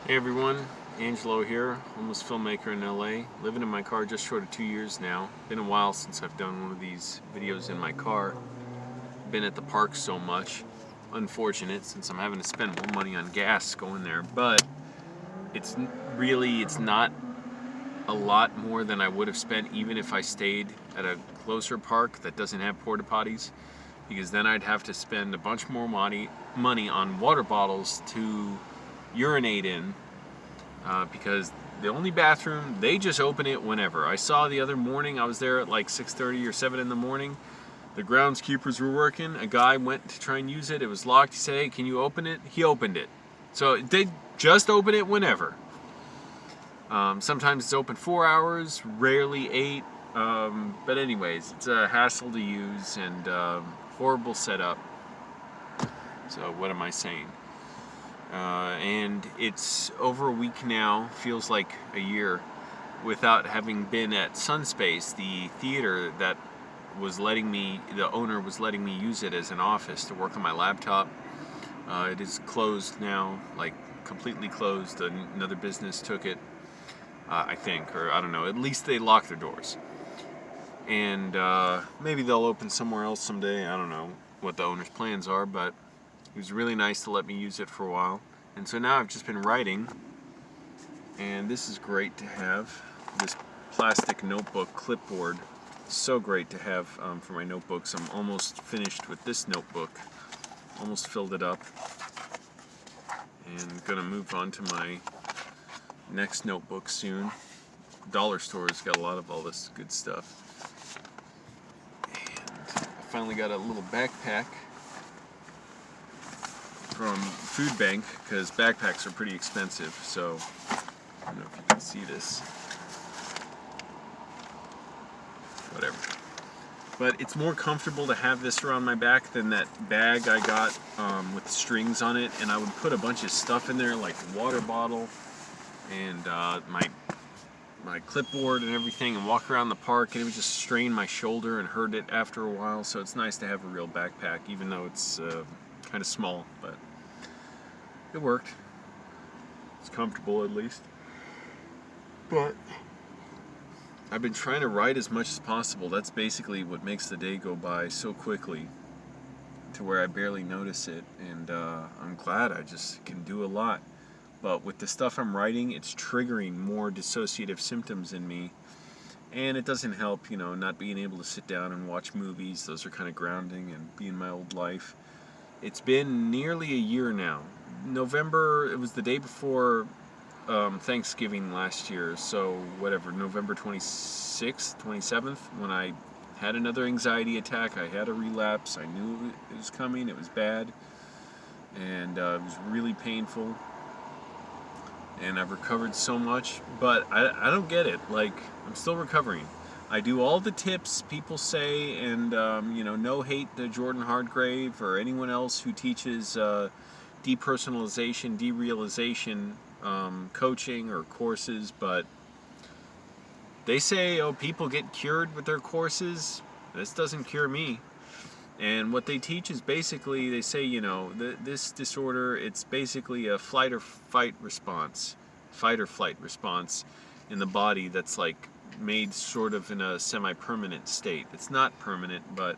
Hey everyone, Angelo here, homeless filmmaker in LA, living in my car just short of 2 years now. Been a while since I've done one of these videos in my car. Been at the park so much. Unfortunate since I'm having to spend more money on gas going there, but it's not a lot more than I would have spent even if I stayed at a closer park that doesn't have porta potties, because then I'd have to spend a bunch more money on water bottles to urinate in, because the only bathroom, they just open it whenever. I saw the other morning, I was there at like 6:30 or 7 in the morning. The groundskeepers were working. A guy went to try and use it. It was locked. He said, "Hey, can you open it?" He opened it. So they just open it whenever. Sometimes it's open 4 hours, rarely 8. But anyways, it's a hassle to use and horrible setup. So what am I saying? And it's over a week now, feels like a year, without having been at Sunspace, the theater that the owner was letting me use it as an office to work on my laptop. It is closed now, like completely closed. Another business took it, I think, or I don't know, at least they locked their doors. And maybe they'll open somewhere else someday. I don't know what the owner's plans are, but it was really nice to let me use it for a while. And so now I've just been writing, and this is great to have. This plastic notebook clipboard is so great to have for my notebooks. I'm almost finished with this notebook, almost filled it up, and gonna move on to my next notebook soon. Dollar store's got a lot of all this good stuff. And I finally got a little backpack from Food Bank, because backpacks are pretty expensive. So I don't know if you can see this, whatever, but it's more comfortable to have this around my back than that bag I got with strings on it. And I would put a bunch of stuff in there, like water bottle and my clipboard and everything, and walk around the park, and it would just strain my shoulder and hurt it after a while. So it's nice to have a real backpack, even though it's kind of small, but it worked. It's comfortable, at least. But I've been trying to write as much as possible. That's basically what makes the day go by so quickly, to where I barely notice it. And I'm glad I just can do a lot. But with the stuff I'm writing, it's triggering more dissociative symptoms in me. And it doesn't help, not being able to sit down and watch movies. Those are kind of grounding and be in my old life. It's been nearly a year now. November, it was the day before Thanksgiving last year, so whatever, November 26th, 27th, when I had another anxiety attack. I had a relapse. I knew it was coming. It was bad, and it was really painful, and I've recovered so much, but I don't get it. Like, I'm still recovering. I do all the tips people say, and no hate to Jordan Hargrave or anyone else who teaches depersonalization-derealization coaching or courses, but they say, oh, people get cured with their courses. This doesn't cure me. And what they teach is basically, they say, this disorder, it's basically a fight or flight response in the body that's like made sort of in a semi-permanent state. It's not permanent, but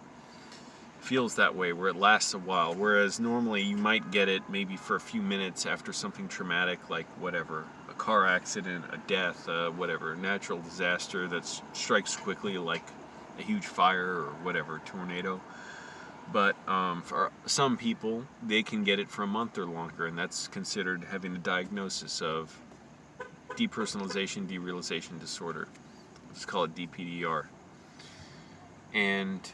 feels that way, where it lasts a while, whereas normally you might get it maybe for a few minutes after something traumatic, like whatever, a car accident, a death, whatever, natural disaster that strikes quickly, like a huge fire or whatever, tornado. But for some people, they can get it for a month or longer, and that's considered having a diagnosis of depersonalization-derealization disorder. Let's call it DPDR. And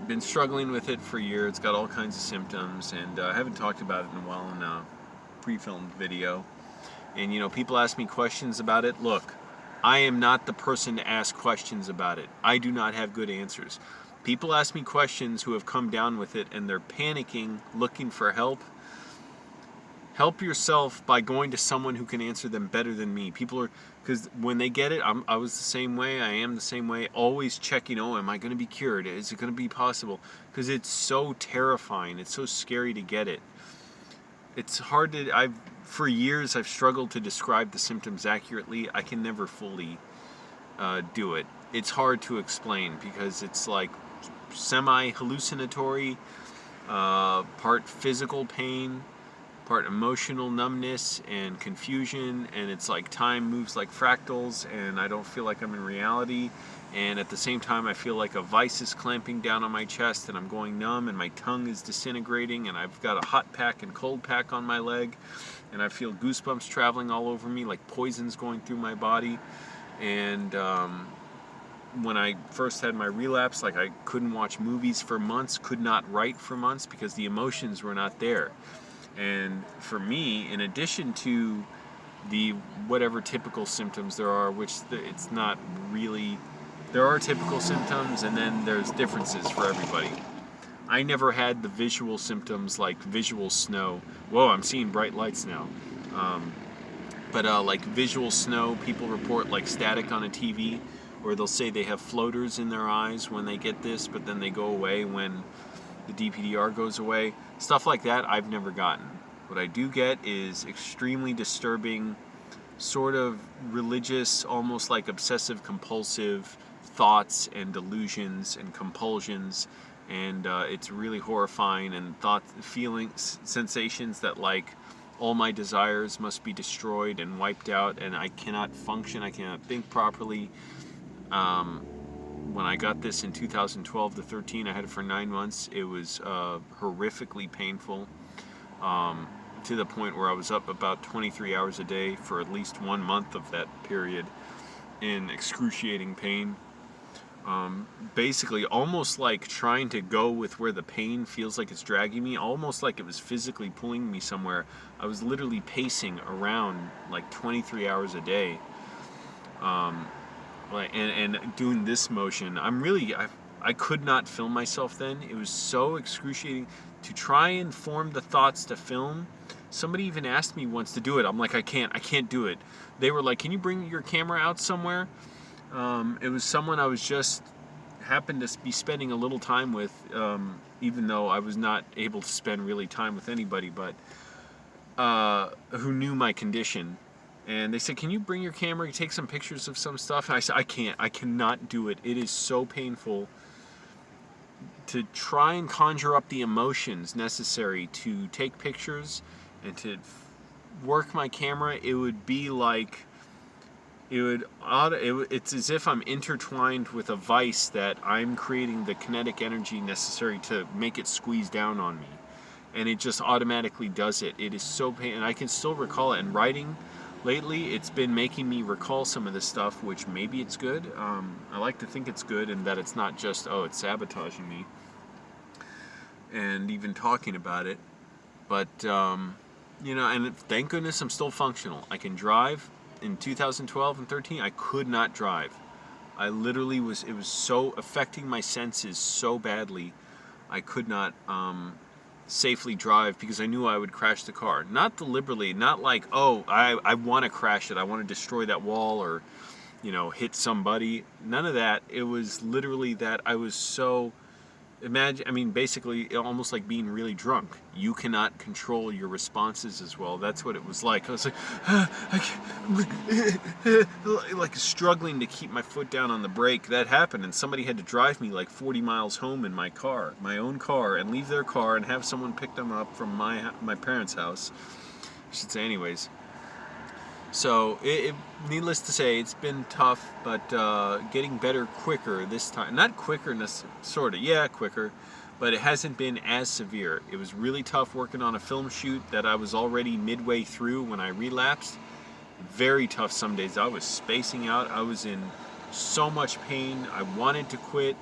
been struggling with it for a year. It's got all kinds of symptoms, and I haven't talked about it in a while in a pre-filmed video. And people ask me questions about it. Look, I am not the person to ask questions about it. I do not have good answers. People ask me questions who have come down with it, and they're panicking, looking for help. Help yourself by going to someone who can answer them better than me. People are, because when they get it, I was the same way, I am the same way, always checking, oh, am I going to be cured? Is it going to be possible? Because it's so terrifying, it's so scary to get it. it's hard to, for years I've struggled to describe the symptoms accurately. I can never fully do it. It's hard to explain because it's like semi-hallucinatory, part physical pain, part emotional numbness and confusion, and it's like time moves like fractals and I don't feel like I'm in reality, and at the same time I feel like a vice is clamping down on my chest and I'm going numb and my tongue is disintegrating and I've got a hot pack and cold pack on my leg and I feel goosebumps traveling all over me like poison's going through my body. And when I first had my relapse, like I couldn't watch movies for months, could not write for months because the emotions were not there. And for me, in addition to the whatever typical symptoms there are, which it's not really, there are typical symptoms and then there's differences for everybody. I never had the visual symptoms like visual snow. Whoa, I'm seeing bright lights now. But like visual snow, people report like static on a TV, or they'll say they have floaters in their eyes when they get this, but then they go away when the DPDR goes away. Stuff like that I've never gotten. What I do get is extremely disturbing, sort of religious, almost like obsessive compulsive thoughts and delusions and compulsions, and it's really horrifying, and feelings, sensations that like all my desires must be destroyed and wiped out and I cannot function, I cannot think properly. When I got this in 2012 to 13, I had it for 9 months. It was horrifically painful, to the point where I was up about 23 hours a day for at least 1 month of that period in excruciating pain. Basically, almost like trying to go with where the pain feels like it's dragging me, almost like it was physically pulling me somewhere. I was literally pacing around like 23 hours a day. And doing this motion, I could not film myself then. It was so excruciating to try and form the thoughts to film. Somebody even asked me once to do it. I'm like, I can't do it. They were like, can you bring your camera out somewhere? It was someone I was just happened to be spending a little time with, even though I was not able to spend really time with anybody, but who knew my condition. And they said, can you bring your camera, take some pictures of some stuff? And I said, I cannot do it. It is so painful to try and conjure up the emotions necessary to take pictures and to work my camera. It would be like, it's as if I'm intertwined with a vice that I'm creating the kinetic energy necessary to make it squeeze down on me. And it just automatically does it. It is so painful, and I can still recall it. And writing lately, it's been making me recall some of this stuff, which maybe it's good. I like to think it's good and that it's not just, oh, it's sabotaging me. And even talking about it. But, and thank goodness I'm still functional. I can drive. In 2012 and 13, I could not drive. I literally it was so affecting my senses so badly, I could not safely drive because I knew I would crash the car. Not deliberately, not like, oh, I want to crash it, I want to destroy that wall or, hit somebody. None of that. It was literally that I was so, basically almost like being really drunk. You cannot control your responses as well. That's what it was like. I was like, like struggling to keep my foot down on the brake. That happened, and somebody had to drive me like 40 miles home in my car, my own car, and leave their car and have someone pick them up from my parents' house. I should say, anyways. So, needless to say, it's been tough, but getting better quicker this time. Not quicker, sort of, yeah, quicker, but it hasn't been as severe. It was really tough working on a film shoot that I was already midway through when I relapsed. Very tough some days. I was spacing out. I was in so much pain. I wanted to quit.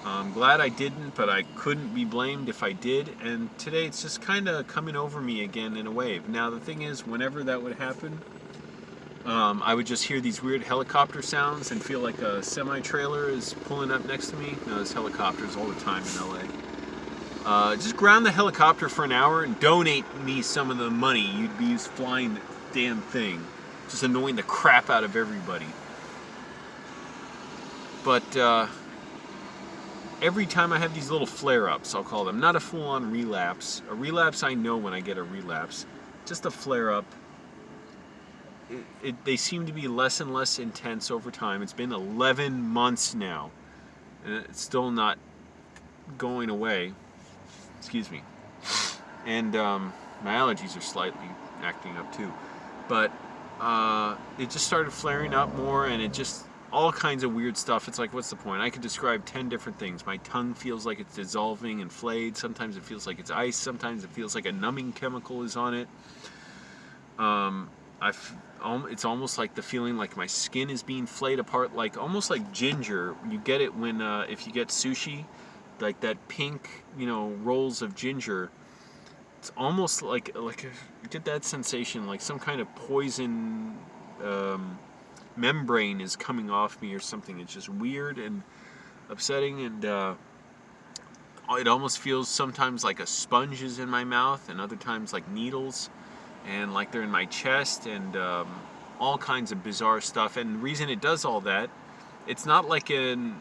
I'm glad I didn't, but I couldn't be blamed if I did. And today it's just kind of coming over me again in a wave. Now the thing is, whenever that would happen, I would just hear these weird helicopter sounds and feel like a semi-trailer is pulling up next to me. No, there's helicopters all the time in LA. Just ground the helicopter for an hour and donate me some of the money you'd be used flying the damn thing. Just annoying the crap out of everybody. But every time I have these little flare-ups, I'll call them, not a full-on relapse. A relapse, I know when I get a relapse. Just a flare-up. They seem to be less and less intense over time. It's been 11 months now, and it's still not going away. Excuse me. And my allergies are slightly acting up too. But it just started flaring up more, and it just, all kinds of weird stuff. It's like, what's the point? I could describe 10 different things. My tongue feels like it's dissolving and flayed. Sometimes it feels like it's ice. Sometimes it feels like a numbing chemical is on it. It's almost like the feeling like my skin is being flayed apart, like almost like ginger. You get it when if you get sushi, like that pink, rolls of ginger. It's almost like you get that sensation, like some kind of poison membrane is coming off me or something. It's just weird and upsetting, and it almost feels sometimes like a sponge is in my mouth, and other times like needles, and like they're in my chest, and all kinds of bizarre stuff. And the reason it does all that, it's not like an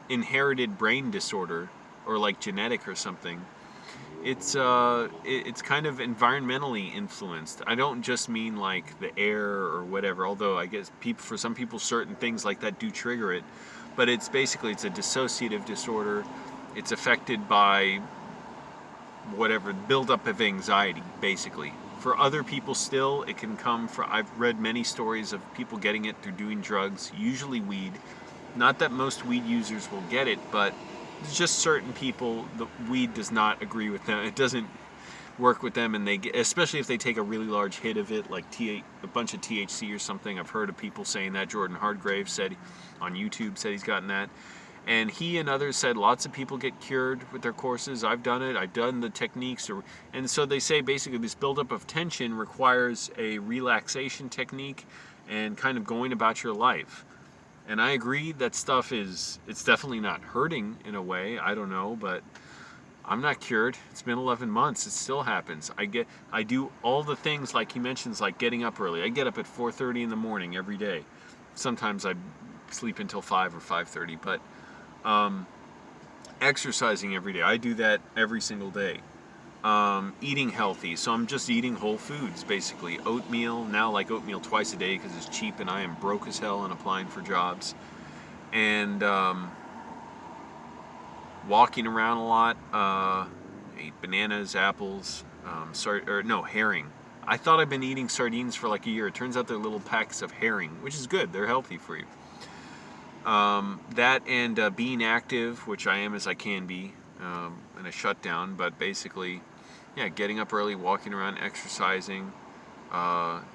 inherited brain disorder or like genetic or something. It's kind of environmentally influenced. I don't just mean like the air or whatever, although I guess for some people certain things like that do trigger it. But it's a dissociative disorder. It's affected by whatever, buildup of anxiety, basically. For other people still, it can come from, I've read many stories of people getting it through doing drugs, usually weed. Not that most weed users will get it, but just certain people, the weed does not agree with them. It doesn't work with them, and especially if they take a really large hit of it, like a bunch of THC or something. I've heard of people saying that. Jordan Hardgrave said on YouTube, said he's gotten that. And he and others said lots of people get cured with their courses. I've done it. I've done the techniques. And so they say basically this buildup of tension requires a relaxation technique and kind of going about your life. And I agree that stuff it's definitely not hurting in a way. I don't know, but I'm not cured. It's been 11 months. It still happens. I do all the things like he mentions, like getting up early. I get up at 4:30 in the morning every day. Sometimes I sleep until 5 or 5:30, but exercising every day. I do that every single day. Eating healthy, so I'm just eating whole foods, basically. Oatmeal, now like oatmeal twice a day because it's cheap and I am broke as hell and applying for jobs. And walking around a lot, eat bananas, apples, herring. I thought I'd been eating sardines for like a year. It turns out they're little packs of herring, which is good. They're healthy for you. That and being active, which I am as I can be, in a shutdown, but basically, yeah, getting up early, walking around, exercising,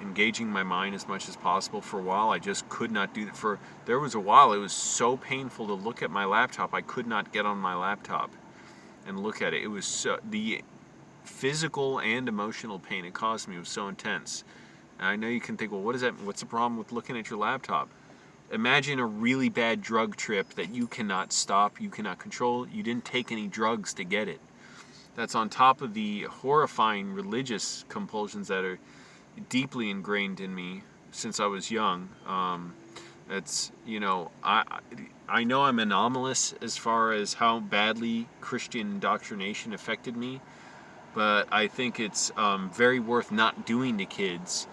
engaging my mind as much as possible. For a while, I just could not do that. There was a while it was so painful to look at my laptop. I could not get on my laptop and look at it. It was the physical and emotional pain it caused me was so intense. And I know you can think, well, what is that? What's the problem with looking at your laptop? Imagine a really bad drug trip that you cannot stop, you cannot control. You didn't take any drugs to get it. That's on top of the horrifying religious compulsions that are deeply ingrained in me since I was young. I know I'm anomalous as far as how badly Christian indoctrination affected me, but I think it's very worth not doing to kids.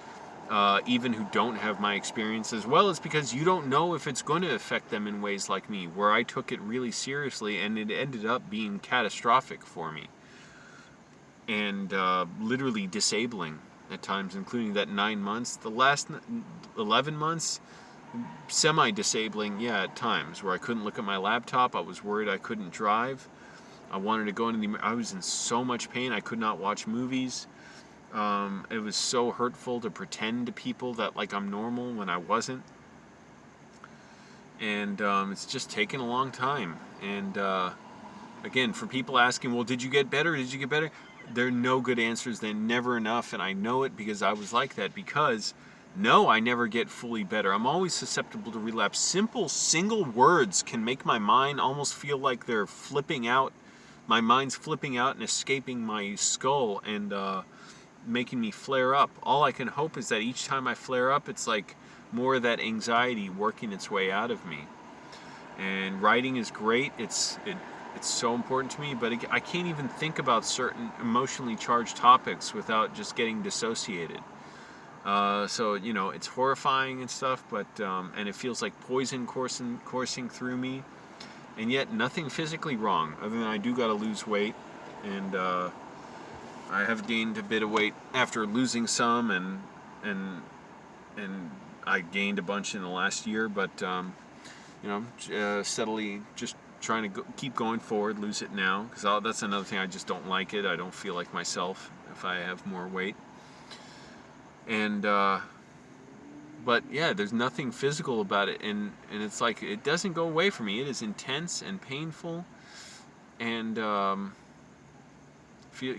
Even who don't have my experience, as well as because you don't know if it's going to affect them in ways like me, where I took it really seriously and it ended up being catastrophic for me and literally disabling at times, including that 9 months. The last 11 months, semi-disabling, yeah, at times, where I couldn't look at my laptop. I was worried I couldn't drive. I wanted to go into I was in so much pain I could not watch movies. It was so hurtful to pretend to people that like I'm normal when I wasn't. And it's just taken a long time. And again, for people asking, well, did you get better? Did you get better? There are no good answers. They're never enough. And I know it because I was like that. Because no, I never get fully better. I'm always susceptible to relapse. Simple single words can make my mind almost feel like they're flipping out. My mind's flipping out and escaping my skull and making me flare up. All I can hope is that each time I flare up, it's like more of that anxiety working its way out of me. And writing is great. it's so important to me, but I can't even think about certain emotionally charged topics without just getting dissociated. So, you know, it's horrifying and stuff, but and it feels like poison coursing through me, and yet nothing physically wrong, other than I do got to lose weight, and I have gained a bit of weight after losing some, and I gained a bunch in the last year, but you know, steadily just trying to keep going forward, lose it now, because that's another thing, I just don't like it. I don't feel like myself if I have more weight. And but yeah, there's nothing physical about it, and it's like it doesn't go away from me. It is intense and painful, and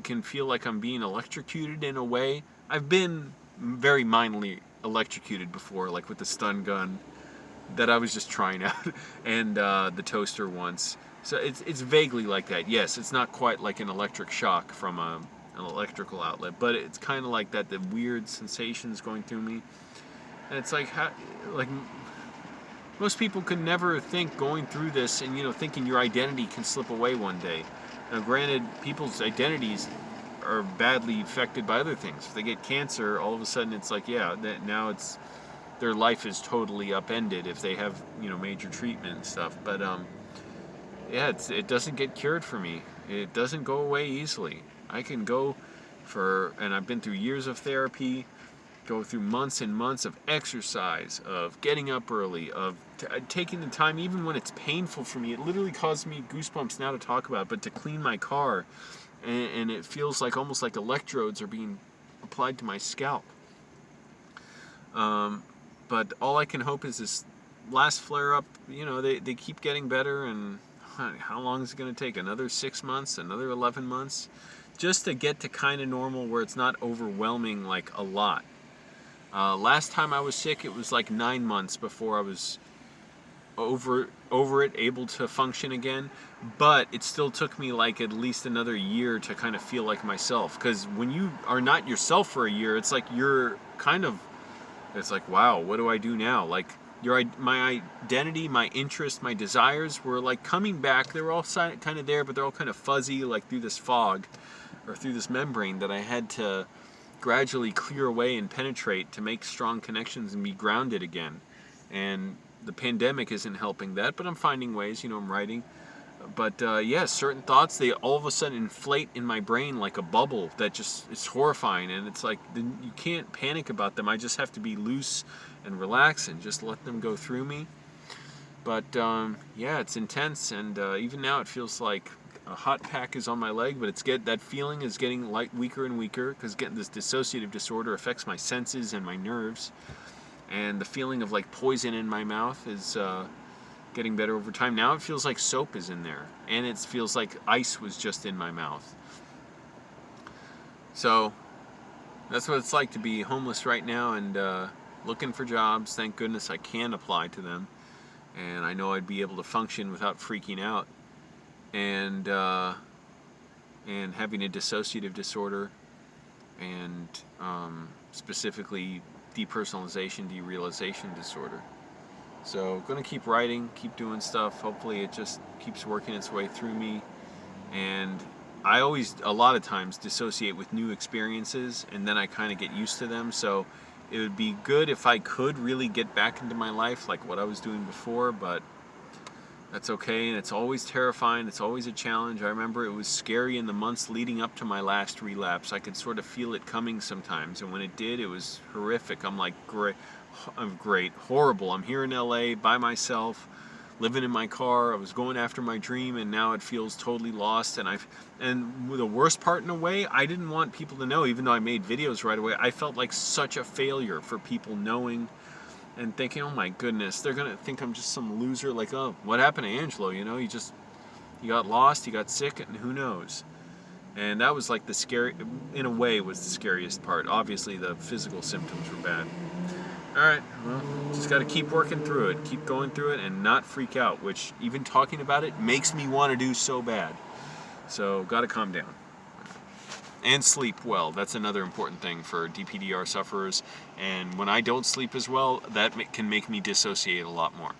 can feel like I'm being electrocuted in a way. I've been very mildly electrocuted before, like with the stun gun that I was just trying out, and the toaster once. So it's vaguely like that. Yes, it's not quite like an electric shock from an electrical outlet, but it's kind of like that, the weird sensations going through me. And it's like, like most people could never think going through this and, you know, thinking your identity can slip away one day. Now, granted, people's identities are badly affected by other things. If they get cancer, all of a sudden it's like, yeah, that now it's their life is totally upended if they have, you know, major treatment and stuff. But yeah, it doesn't get cured for me. It doesn't go away easily. I can go and I've been through years of therapy, go through months and months of exercise, of getting up early, of taking the time, even when it's painful for me. It literally causes me goosebumps now to talk about, but to clean my car, and it feels like almost like electrodes are being applied to my scalp. But all I can hope is this last flare-up, you know, they keep getting better, and how long is it going to take? Another 6 months, another 11 months? Just to get to kind of normal where it's not overwhelming like a lot. Last time I was sick, it was like 9 months before I was over it, able to function again. But it still took me like at least another year to kind of feel like myself. Because when you are not yourself for a year, it's like you're kind of, it's like, wow, what do I do now? Like my identity, my interest, my desires were like coming back. They were all kind of there, but they're all kind of fuzzy, like through this fog or through this membrane that I had to gradually clear away and penetrate to make strong connections and be grounded again. And the pandemic isn't helping that, but I'm finding ways, you know, I'm writing. But yeah, certain thoughts, they all of a sudden inflate in my brain like a bubble that just is horrifying, and it's like you can't panic about them. I just have to be loose and relax and just let them go through me. But yeah, it's intense, and even now it feels like a hot pack is on my leg, but that feeling is getting weaker and weaker, because getting this dissociative disorder affects my senses and my nerves, and the feeling of like poison in my mouth is getting better over time. Now it feels like soap is in there, and it feels like ice was just in my mouth. So that's what it's like to be homeless right now, and looking for jobs. Thank goodness I can apply to them, and I know I'd be able to function without freaking out. And having a dissociative disorder, and specifically Depersonalization-Derealization disorder. So going to keep writing, keep doing stuff. Hopefully it just keeps working its way through me. And I always, a lot of times, dissociate with new experiences, and then I kind of get used to them. So it would be good if I could really get back into my life like what I was doing before, but that's okay, and it's always terrifying. It's always a challenge. I remember it was scary in the months leading up to my last relapse. I could sort of feel it coming sometimes, and when it did, it was horrific. I'm like, great, horrible. I'm here in LA by myself, living in my car. I was going after my dream, and now it feels totally lost. And the worst part, in a way, I didn't want people to know, even though I made videos right away. I felt like such a failure for people knowing and thinking, oh my goodness, they're gonna think I'm just some loser, like, oh, what happened to Angelo, you know, he got lost, he got sick, and who knows. And that was like the scary, in a way, was the scariest part. Obviously the physical symptoms were bad. Alright, well, just gotta keep working through it, keep going through it, and not freak out, which even talking about it makes me want to do so bad. So gotta calm down. And sleep well. That's another important thing for DPDR sufferers. And when I don't sleep as well, that can make me dissociate a lot more.